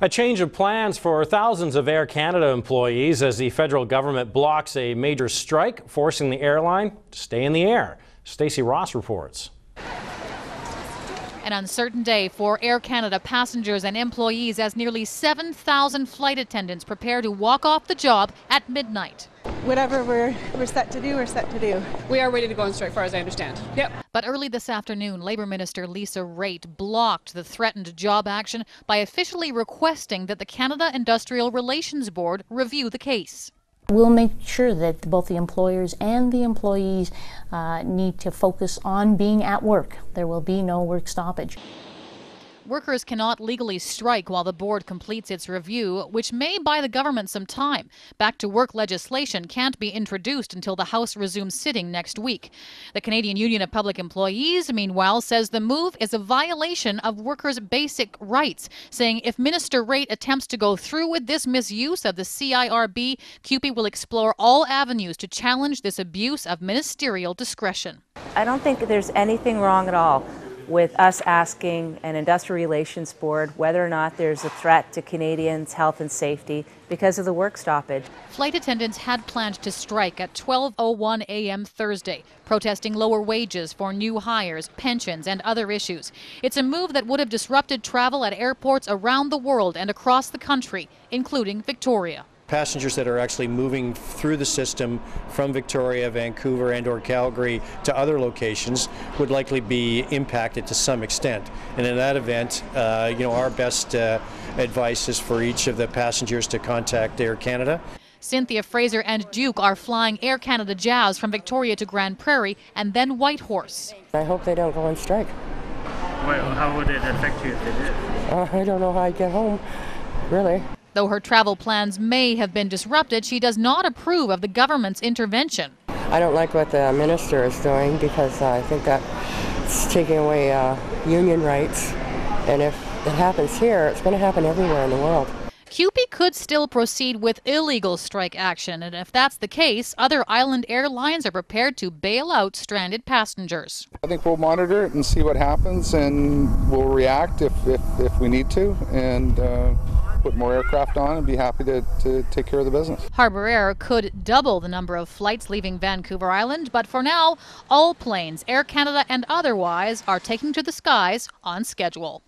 A change of plans for thousands of Air Canada employees as the federal government blocks a major strike, forcing the airline to stay in the air. Stacey Ross reports. An uncertain day for Air Canada passengers and employees as nearly 7,000 flight attendants prepare to walk off the job at midnight. Whatever we're set to do, we're set to do. We are ready to go on strike, far as I understand. Yep. But early this afternoon, Labour Minister Lisa Raitt blocked the threatened job action by officially requesting that the Canada Industrial Relations Board review the case. We'll make sure that both the employers and the employees need to focus on being at work. There will be no work stoppage. Workers cannot legally strike while the board completes its review, which may buy the government some time. Back to work legislation can't be introduced until the House resumes sitting next week. The Canadian Union of Public Employees, meanwhile, says the move is a violation of workers' basic rights, saying if Minister Raitt attempts to go through with this misuse of the CIRB, CUPE will explore all avenues to challenge this abuse of ministerial discretion. I don't think there's anything wrong at all with us asking an industrial relations board whether or not there's a threat to Canadians' health and safety because of the work stoppage. Flight attendants had planned to strike at 12:01 a.m. Thursday, protesting lower wages for new hires, pensions, and other issues. It's a move that would have disrupted travel at airports around the world and across the country, including Victoria. Passengers that are actually moving through the system from Victoria, Vancouver, and/or Calgary to other locations would likely be impacted to some extent. And in that event, our best advice is for each of the passengers to contact Air Canada. Cynthia Fraser and Duke are flying Air Canada Jazz from Victoria to Grand Prairie and then Whitehorse. I hope they don't go on strike. Well, how would it affect you if they did? I don't know how I'd get home, really. Though her travel plans may have been disrupted, she does not approve of the government's intervention. I don't like what the minister is doing because I think that's taking away union rights. And if it happens here, it's going to happen everywhere in the world. CUPE could still proceed with illegal strike action, and if that's the case, other island airlines are prepared to bail out stranded passengers. I think we'll monitor it and see what happens, and we'll react if we need to, and put more aircraft on and be happy to take care of the business. Harbour Air could double the number of flights leaving Vancouver Island, but for now, all planes, Air Canada and otherwise, are taking to the skies on schedule.